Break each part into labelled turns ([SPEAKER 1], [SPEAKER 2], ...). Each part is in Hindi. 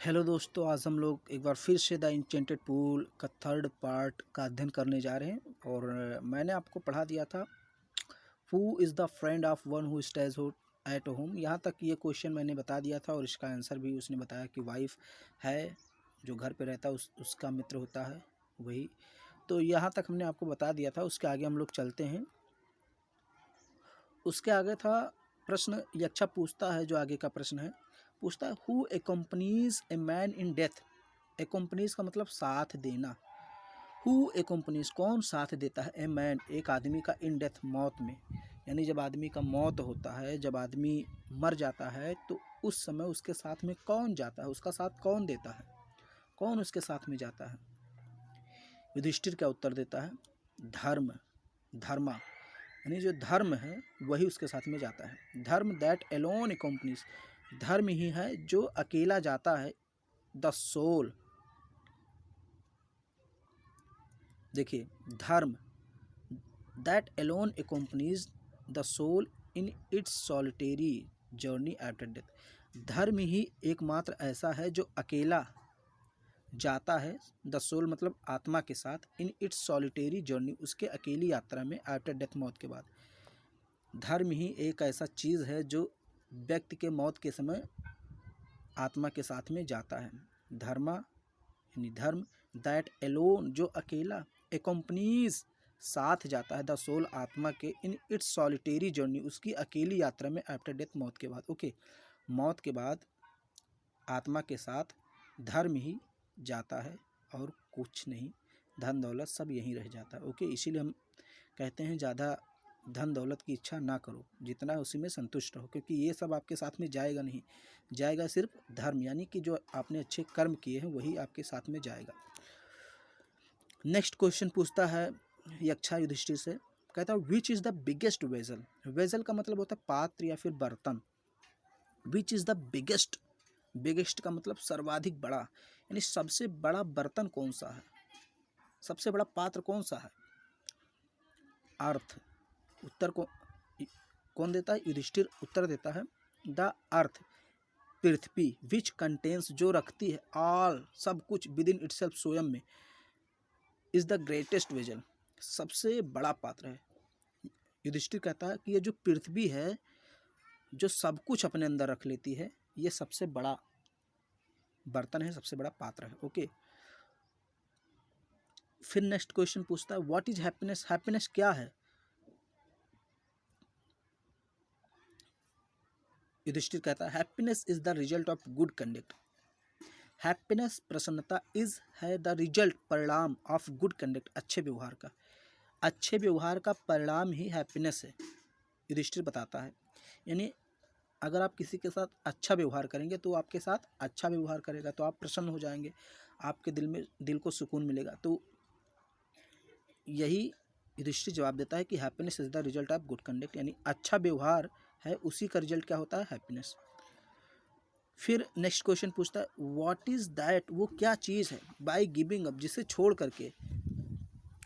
[SPEAKER 1] हेलो दोस्तों, आज हम लोग एक बार फिर से द इंचेंटेड पूल का थर्ड पार्ट का अध्ययन करने जा रहे हैं। और मैंने आपको पढ़ा दिया था who is the friend of one who stays at home. यहाँ तक ये क्वेश्चन मैंने बता दिया था और इसका आंसर भी उसने बताया कि वाइफ है जो घर पे रहता है उसका मित्र होता है वही। तो यहाँ तक हमने आपको बता दिया था। उसके आगे हम लोग चलते हैं। उसके आगे था प्रश्न, ये अच्छा पूछता है। जो आगे का प्रश्न है पूछता है who accompanies a man in death. Accompanies का मतलब साथ देना। हु एकम्पनीज कौन साथ देता है ए मैन एक आदमी का इन डेथ मौत में। यानी जब आदमी का मौत होता है, जब आदमी मर जाता है तो उस समय उसके साथ में कौन जाता है, उसका साथ कौन देता है, कौन उसके साथ में जाता है। युधिष्ठिर क्या उत्तर देता है? धर्म, धर्मा। यानी जो धर्म है वही उसके साथ में जाता है। धर्म दैट एलोन एकम्पनीज, धर्म ही है जो अकेला जाता है। द सोल, देखिए धर्म that alone accompanies the soul in its solitary journey after death. धर्म ही एकमात्र ऐसा है जो अकेला जाता है। द सोल मतलब आत्मा के साथ, इन इट्स सॉलिटेरी जर्नी उसके अकेली यात्रा में, आफ्टर डेथ मौत के बाद। धर्म ही एक ऐसा चीज़ है जो व्यक्ति के मौत के समय आत्मा के साथ में जाता है। धर्मा यानी धर्म, दैट एलोन जो अकेला, एकम्पनीज साथ जाता है, द सोल आत्मा के, इन इट्स सॉलिटेरी जर्नी उसकी अकेली यात्रा में, आफ्टर डेथ मौत के बाद। ओके, मौत के बाद आत्मा के साथ धर्म ही जाता है और कुछ नहीं, धन दौलत सब यहीं रह जाता है। ओके, इसीलिए हम कहते हैं ज़्यादा धन दौलत की इच्छा ना करो, जितना है उसी में संतुष्ट रहो, क्योंकि ये सब आपके साथ में जाएगा नहीं। जाएगा सिर्फ धर्म, यानी कि जो आपने अच्छे कर्म किए हैं वही आपके साथ में जाएगा। नेक्स्ट क्वेश्चन पूछता है यक्षा युधिष्ठिर से, कहता है which is the biggest vessel. Vessel का मतलब होता है पात्र या फिर बर्तन। Which is the biggest, biggest का मतलब सर्वाधिक बड़ा, यानी सबसे बड़ा बर्तन कौन सा है, सबसे बड़ा पात्र कौन सा है। अर्थ, उत्तर को कौन देता है? युधिष्ठिर उत्तर देता है the earth, Prithvi, which contains जो रखती है, ऑल सब कुछ, विद इन इटसेल्फ स्वयं में, इज द ग्रेटेस्ट वेजल सबसे बड़ा पात्र है। युधिष्ठिर कहता है कि ये जो पृथ्वी है जो सब कुछ अपने अंदर रख लेती है, ये सबसे बड़ा बर्तन है, सबसे बड़ा पात्र है। ओके, फिर नेक्स्ट क्वेश्चन पूछता है व्हाट इज हैप्पीनेस। हैप्पीनेस क्या है? युधिष्ठिर कहता है happiness is the result of good conduct. Happiness प्रसन्नता इज है द रिजल्ट परिणाम ऑफ गुड कंडक्ट अच्छे व्यवहार का। अच्छे व्यवहार का परिणाम ही हैप्पीनेस है, युधिष्ठिर बताता है। यानी अगर आप किसी के साथ अच्छा व्यवहार करेंगे तो आपके साथ अच्छा व्यवहार करेगा तो आप प्रसन्न हो जाएंगे, आपके दिल को सुकून मिलेगा। तो यही युधिष्ठिर जवाब देता है कि happiness is the result of good conduct, यानी अच्छा व्यवहार है उसी का रिजल्ट क्या होता है? हैप्पीनेस। फिर नेक्स्ट क्वेश्चन पूछता है व्हाट इज दैट, वो क्या चीज़ है, बाय गिविंग अप जिसे छोड़ करके,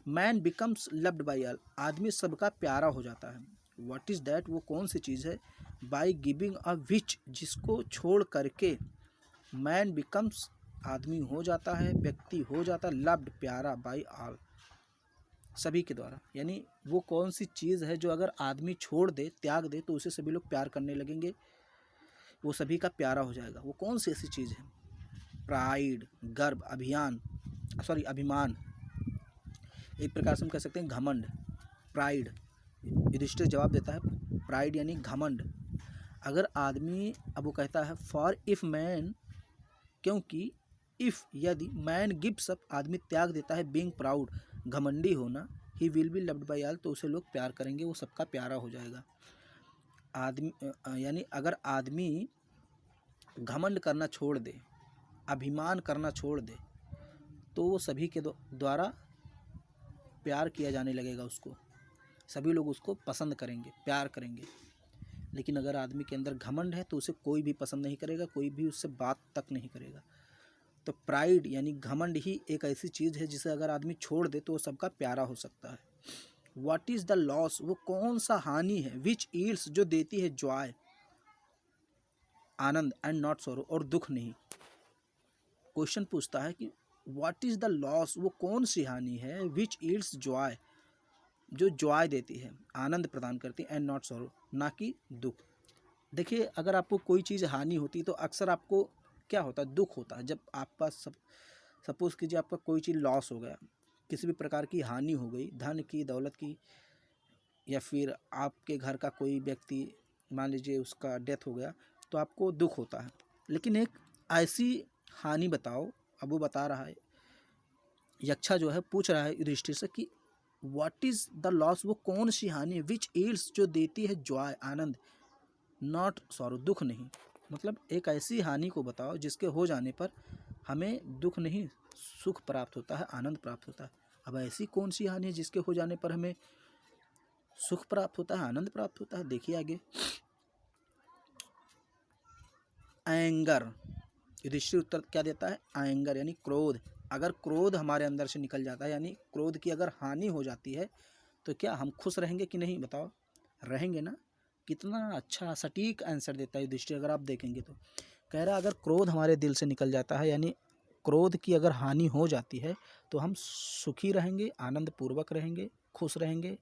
[SPEAKER 1] man becomes loved by all आदमी सबका प्यारा हो जाता है। व्हाट इज दैट, वो कौन सी चीज़ है, बाय गिविंग अ विच जिसको छोड़ करके, मैन बिकम्स आदमी हो जाता है, व्यक्ति हो जाता है, लव्ड प्यारा, बाय ऑल सभी के द्वारा। यानी वो कौन सी चीज़ है जो अगर आदमी छोड़ दे, त्याग दे, तो उसे सभी लोग प्यार करने लगेंगे, वो सभी का प्यारा हो जाएगा। वो कौन सी ऐसी चीज़ है? प्राइड, गर्व, अभिमान, एक प्रकार से हम कह सकते हैं घमंड, प्राइड। युधिष्ठिर जवाब देता है प्राइड यानी घमंड। अगर आदमी, अब वो कहता है फॉर इफ मैन, क्योंकि इफ यदि, मैन गिव्स अप आदमी त्याग देता है, बीइंग प्राउड घमंडी होना, he will be loved by all तो उसे लोग प्यार करेंगे, वो सबका प्यारा हो जाएगा। आदमी यानी अगर आदमी घमंड करना छोड़ दे, अभिमान करना छोड़ दे, तो वो सभी के द्वारा प्यार किया जाने लगेगा, उसको सभी लोग उसको पसंद करेंगे, प्यार करेंगे। लेकिन अगर आदमी के अंदर घमंड है तो उसे कोई भी पसंद नहीं करेगा, कोई भी उससे बात तक नहीं करेगा। तो प्राइड यानी घमंड ही एक ऐसी चीज़ है जिसे अगर आदमी छोड़ दे तो वो सबका प्यारा हो सकता है। व्हाट इज़ द लॉस, वो कौन सा हानि है, विच ईल्स जो देती है Joy Anand, and not sorrow और दुख नहीं। क्वेश्चन पूछता है कि व्हाट इज द लॉस, वो कौन सी हानि है, विच ईल्ड्स जॉय, जो जॉय देती है, आनंद प्रदान करती है, एंड नॉट सॉरो, ना कि दुख। देखिए, अगर आपको कोई चीज़ हानि होती तो अक्सर आपको क्या होता है, दुख होता है। जब आपका सपोज कीजिए आपका कोई चीज़ लॉस हो गया, किसी भी प्रकार की हानि हो गई, धन की, दौलत की, या फिर आपके घर का कोई व्यक्ति मान लीजिए उसका डेथ हो गया, तो आपको दुख होता है। लेकिन एक ऐसी हानि बताओ, अब वो बता रहा है, यक्षा जो है पूछ रहा है युधिष्ठिर से कि व्हाट इज द लॉस, वो कौन सी हानि है, विच ईल्ड्स, जो देती है जॉय, आनंद, नॉट सॉरो, दुख नहीं। मतलब एक ऐसी हानि को बताओ जिसके हो जाने पर हमें दुख नहीं, सुख प्राप्त होता है, आनंद प्राप्त होता है। अब ऐसी कौन सी हानि है जिसके हो जाने पर हमें सुख प्राप्त होता है, आनंद प्राप्त होता है? देखिए आगे, एंगर। युधिष्ठिर उत्तर क्या देता है? एंगर यानी क्रोध। अगर क्रोध हमारे अंदर से निकल जाता है, यानी क्रोध की अगर हानि हो जाती है, तो क्या हम खुश रहेंगे कि नहीं? बताओ, रहेंगे ना। कितना अच्छा सटीक आंसर देता है युधिष्ठिर, अगर आप देखेंगे तो। कह रहा है अगर क्रोध हमारे दिल से निकल जाता है, यानी क्रोध की अगर हानि हो जाती है, तो हम सुखी रहेंगे, आनंद पूर्वक रहेंगे, खुश रहेंगे,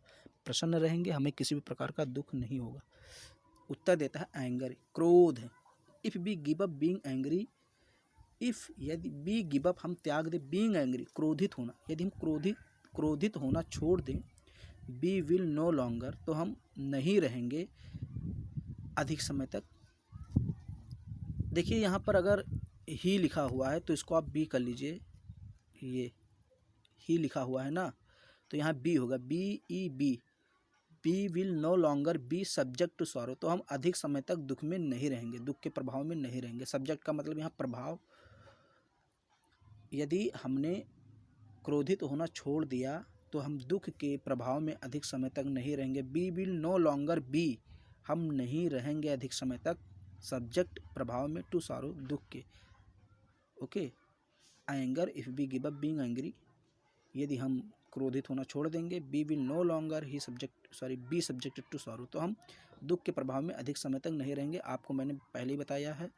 [SPEAKER 1] प्रसन्न रहेंगे, हमें किसी भी प्रकार का दुख नहीं होगा। उत्तर देता है एंगर, क्रोध है। If we give up being angry, if यदि बी गिव अप हम त्याग दें, बीइंग एंग्री क्रोधित होना, यदि हम क्रोधित होना छोड़ दें, बी विल नो लॉन्गर तो हम नहीं रहेंगे अधिक समय तक। देखिए यहाँ पर अगर ही लिखा हुआ है तो इसको आप बी कर लीजिए, ये ही लिखा हुआ है ना, तो यहाँ बी होगा, B E B, we will no longer be subject to sorrow, तो हम अधिक समय तक दुख में नहीं रहेंगे, दुख के प्रभाव में नहीं रहेंगे। सब्जेक्ट का मतलब यहाँ प्रभाव, यदि हमने क्रोधित होना छोड़ दिया तो हम दुख के प्रभाव में अधिक समय तक नहीं रहेंगे। We will no longer be, हम नहीं रहेंगे अधिक समय तक सब्जेक्ट प्रभाव में, टू सॉरो दुख के। Okay, anger if we give up being angry, यदि हम क्रोधित होना छोड़ देंगे, बी विल नो लॉन्गर ही बी सब्जेक्टेड टू सॉरो, तो हम दुख के प्रभाव में अधिक समय तक नहीं रहेंगे। आपको मैंने पहले ही बताया है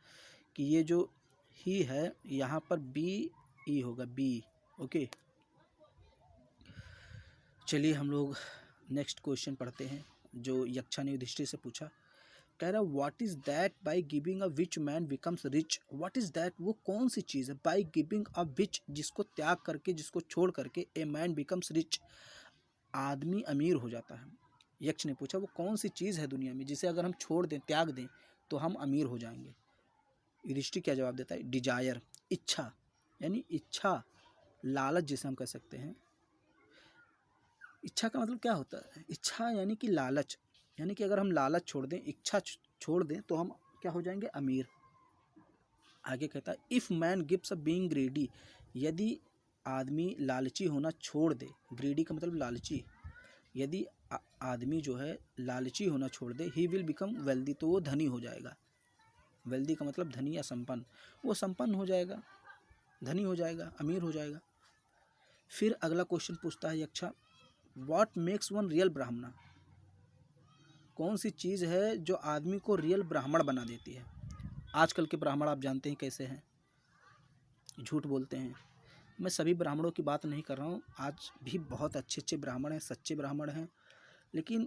[SPEAKER 1] कि ये जो ही है यहाँ पर बी ई होगा, बी। ओके, चलिए हम लोग नेक्स्ट क्वेश्चन पढ़ते हैं जो यक्षा ने युधिष्ठिर से पूछा। कह रहा what is that by giving a which man becomes rich, what is that, वो कौन सी चीज़ है, बाय गिविंग अ विच, जिसको त्याग करके, जिसको छोड़ करके, ए मैन बिकम्स रिच, आदमी अमीर हो जाता है। यक्ष ने पूछा वो कौन सी चीज़ है दुनिया में जिसे अगर हम छोड़ दें, त्याग दें, तो हम अमीर हो जाएंगे। युधिष्ठिर क्या जवाब देता है? डिजायर, इच्छा, यानी इच्छा, लालच जिसे हम कह सकते हैं। इच्छा का मतलब क्या होता है? इच्छा यानी कि लालच, यानी कि अगर हम लालच छोड़ दें, इच्छा छोड़ दें, तो हम क्या हो जाएंगे? अमीर। आगे कहता है if man gives a being ग्रेडी, यदि आदमी लालची होना छोड़ दे, ग्रेडी का मतलब लालची, यदि आदमी जो है लालची होना छोड़ दे, ही विल बिकम वेल्दी, तो वो धनी हो जाएगा। वेल्दी का मतलब धनी या संपन्न, वो संपन्न हो जाएगा, धनी हो जाएगा, अमीर हो जाएगा। फिर अगला क्वेश्चन पूछता है यक्षा, व्हाट मेक्स वन रियल ब्राह्मण, कौन सी चीज़ है जो आदमी को रियल ब्राह्मण बना देती है? आजकल के ब्राह्मण आप जानते हैं कैसे हैं, झूठ बोलते हैं। मैं सभी ब्राह्मणों की बात नहीं कर रहा हूँ, आज भी बहुत अच्छे अच्छे ब्राह्मण हैं, सच्चे ब्राह्मण हैं, लेकिन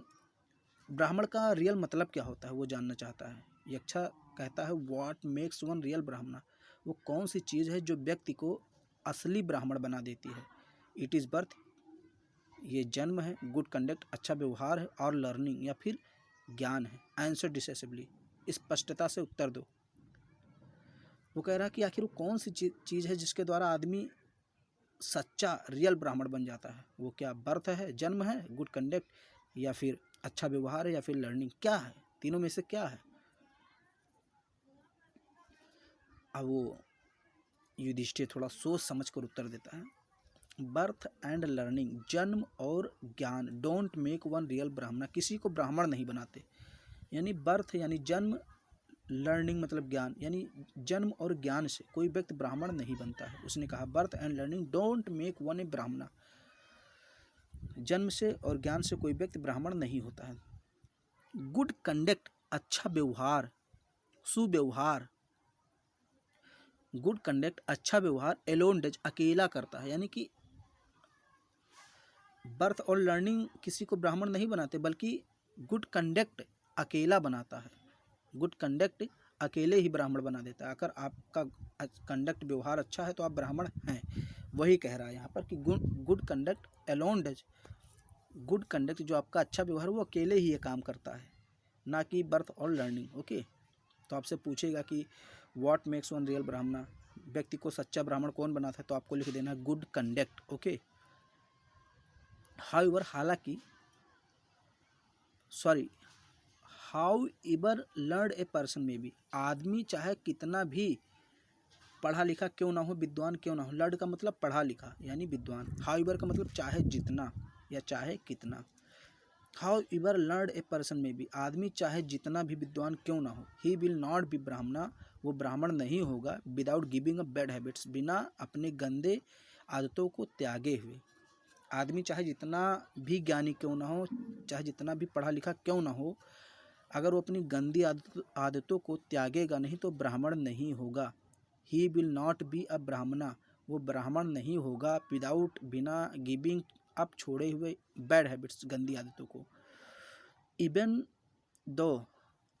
[SPEAKER 1] ब्राह्मण का रियल मतलब क्या होता है वो जानना चाहता है। यक्षा कहता है व्हाट मेक्स वन रियल ब्राह्मण, वो कौन सी चीज़ है जो व्यक्ति को असली ब्राह्मण बना देती है? इट इज़ बर्थ, ये जन्म है, गुड कंडक्ट अच्छा व्यवहार है, और लर्निंग या फिर ज्ञान है। आंसर डिसाइसिवली, स्पष्टता से उत्तर दो। वो कह रहा है कि आखिर वो कौन सी चीज़ है जिसके द्वारा आदमी सच्चा रियल ब्राह्मण बन जाता है? वो क्या बर्थ है, जन्म है, गुड कंडक्ट, या फिर अच्छा व्यवहार है, या फिर लर्निंग? क्या है, तीनों में से क्या है? अब वो युधिष्ठिर थोड़ा सोच समझ कर उत्तर देता है, बर्थ एंड लर्निंग, जन्म और ज्ञान, डोंट मेक वन रियल ब्राह्मण, किसी को ब्राह्मण नहीं बनाते। यानी बर्थ यानी जन्म, लर्निंग मतलब ज्ञान, यानी जन्म और ज्ञान से कोई व्यक्ति ब्राह्मण नहीं बनता है। उसने कहा birth and learning don't make one a Brahmin, जन्म से और ज्ञान से कोई व्यक्ति ब्राह्मण नहीं होता है। गुड कंडक्ट अच्छा व्यवहार, सुव्यवहार, गुड कंडक्ट अच्छा व्यवहार एलोन डज अकेला करता है, यानी कि बर्थ और लर्निंग किसी को ब्राह्मण नहीं बनाते, बल्कि गुड कंडक्ट अकेला बनाता है। गुड कंडक्ट अकेले ही ब्राह्मण बना देता है। अगर आपका कंडक्ट व्यवहार अच्छा है तो आप ब्राह्मण हैं, वही कह रहा है यहाँ पर कि good conduct alone does, good conduct जो आपका अच्छा व्यवहार वो अकेले ही ये काम करता है, ना कि बर्थ और लर्निंग। ओके, तो आपसे पूछेगा कि व्हाट मेक्स वन रियल ब्राह्मण, व्यक्ति को सच्चा ब्राह्मण कौन बनाता है, तो आपको लिख देना गुड कंडक्ट। ओके, हाउएवर हालांकि, sorry, how ever learn a person में भी, आदमी चाहे कितना भी पढ़ा लिखा क्यों ना हो, विद्वान क्यों ना हो, लर्न का मतलब पढ़ा लिखा यानी विद्वान, हाउ एवर का मतलब चाहे जितना या चाहे कितना। How ever learn a person में भी, आदमी चाहे जितना भी विद्वान क्यों ना हो, ही विल नॉट बी ब्राह्मणा, वो ब्राह्मण नहीं होगा, without giving up bad habits, बिना अपने गंदे आदतों को त्यागे हुए। आदमी चाहे जितना भी ज्ञानी क्यों ना हो, चाहे जितना भी पढ़ा लिखा क्यों ना हो, अगर वो अपनी गंदी आदतों को त्यागेगा नहीं तो ब्राह्मण नहीं होगा। He will not be a ब्राह्मणा, वो ब्राह्मण नहीं होगा, विदाउट बिना गिविंग अप छोड़े हुए बैड हैबिट्स गंदी आदतों को। इवन दो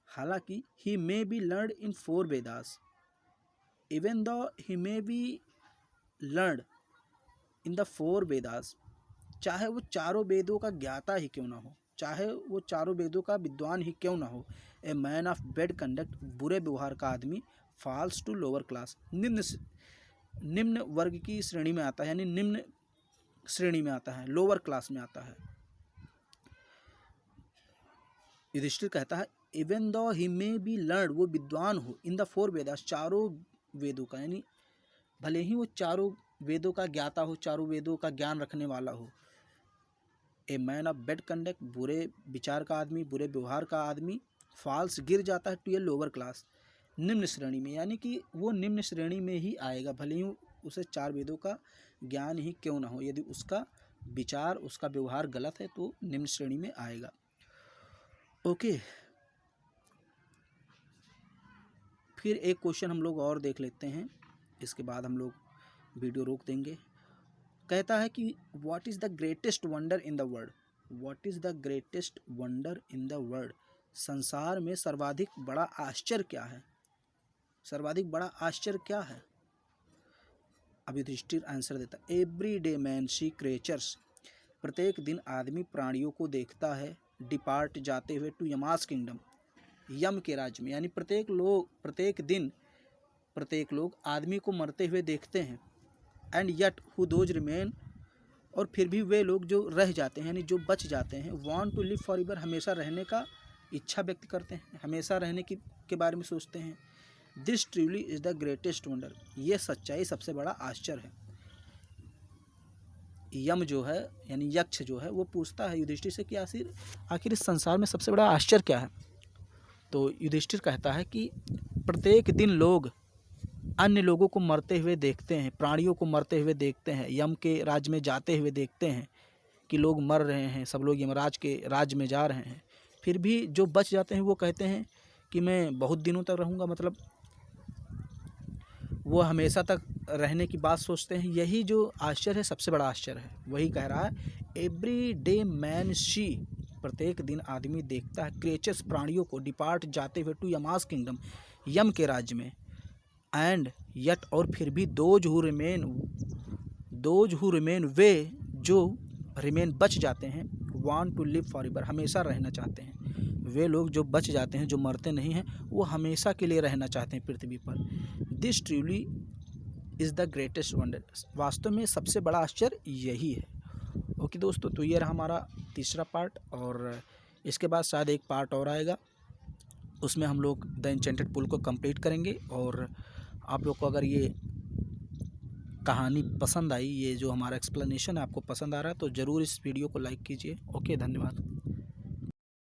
[SPEAKER 1] हालांकि he may be learn in 4 Vedas, even though he may be learn in the 4 Vedas, चाहे वो चारों वेदों का ज्ञाता ही क्यों ना हो, चाहे वो चारों वेदों का विद्वान ही क्यों ना हो। A man of bad conduct, बुरे व्यवहार का आदमी, फॉल्स टू लोअर क्लास, निम्न वर्ग की श्रेणी में आता है, यानी निम्न श्रेणी में आता है, लोअर क्लास में आता है। युधिष्ठिर कहता है even though he may be learn, वो विद्वान हो, इन द 4 वेदास, चारों वेदों का, यानी भले ही वो चारों वेदों का ज्ञाता हो, चारों वेदों का ज्ञान रखने वाला हो। A man of bad conduct, बुरे विचार का आदमी, बुरे व्यवहार का आदमी, फॉल्स गिर जाता है टू ए लोअर क्लास, निम्न श्रेणी में, यानी कि वो निम्न श्रेणी में ही आएगा, भले ही उसे 4 वेदों का ज्ञान ही क्यों ना हो, यदि उसका विचार उसका व्यवहार गलत है तो निम्न श्रेणी में आएगा। ओके, फिर एक क्वेश्चन हम लोग और देख लेते हैं, इसके बाद हम लोग वीडियो रोक देंगे। कहता है कि what is the greatest wonder in the world, what is the greatest wonder in the world, संसार में सर्वाधिक बड़ा आश्चर्य क्या है, सर्वाधिक बड़ा आश्चर्य क्या है। अब युधिष्ठिर आंसर देता, every day man sea creatures, प्रत्येक दिन आदमी प्राणियों को देखता है, डिपार्ट जाते हुए टू यमास किंगडम, यम के राज्य में, यानी प्रत्येक दिन प्रत्येक लोग आदमी को मरते हुए देखते हैं। And yet who those remain, और फिर भी वे लोग जो रह जाते हैं यानी जो बच जाते हैं, want to live forever, हमेशा रहने का इच्छा व्यक्त करते हैं, हमेशा रहने के बारे में सोचते हैं। This truly is the greatest wonder, ये सच्चाई सबसे बड़ा आश्चर्य है। यम जो है यानी यक्ष जो है वो पूछता है युधिष्ठिर से कि आखिर इस संसार में सबसे बड़ा आश्चर्य क्या है। तो युधिष्ठिर कहता है कि प्रत्येक दिन लोग अन्य लोगों को मरते हुए देखते हैं, प्राणियों को मरते हुए देखते हैं, यम के राज्य में जाते हुए देखते हैं कि लोग मर रहे हैं, सब लोग यमराज के राज्य में जा रहे हैं, फिर भी जो बच जाते हैं वो कहते हैं कि मैं बहुत दिनों तक रहूँगा, मतलब वो हमेशा तक रहने की बात सोचते हैं। यही जो आश्चर्य है सबसे बड़ा आश्चर्य है, वही कह रहा है एवरी डे मैन सी, प्रत्येक दिन आदमी देखता है, क्रिएचर्स प्राणियों को, डिपार्ट जाते हुए टू यमास किंगडम, यम के राज्य में, एंड यट और फिर भी दोज हु रिमेन वे जो रिमेन बच जाते हैं, want to live forever, हमेशा रहना चाहते हैं। वे लोग जो बच जाते हैं, जो मरते नहीं हैं, वो हमेशा के लिए रहना चाहते हैं पृथ्वी पर। This truly is the greatest wonder, वास्तव में सबसे बड़ा आश्चर्य यही है। ओके दोस्तों, तो ये रहा हमारा तीसरा पार्ट, और इसके बाद शायद एक पार्ट और आएगा, उसमें हम लोग द एन्चेंटेड पुल को कंप्लीट करेंगे। और आप लोग को अगर ये कहानी पसंद आई, ये जो हमारा एक्सप्लेनेशन है आपको पसंद आ रहा है, तो ज़रूर इस वीडियो को लाइक कीजिए। ओके, धन्यवाद।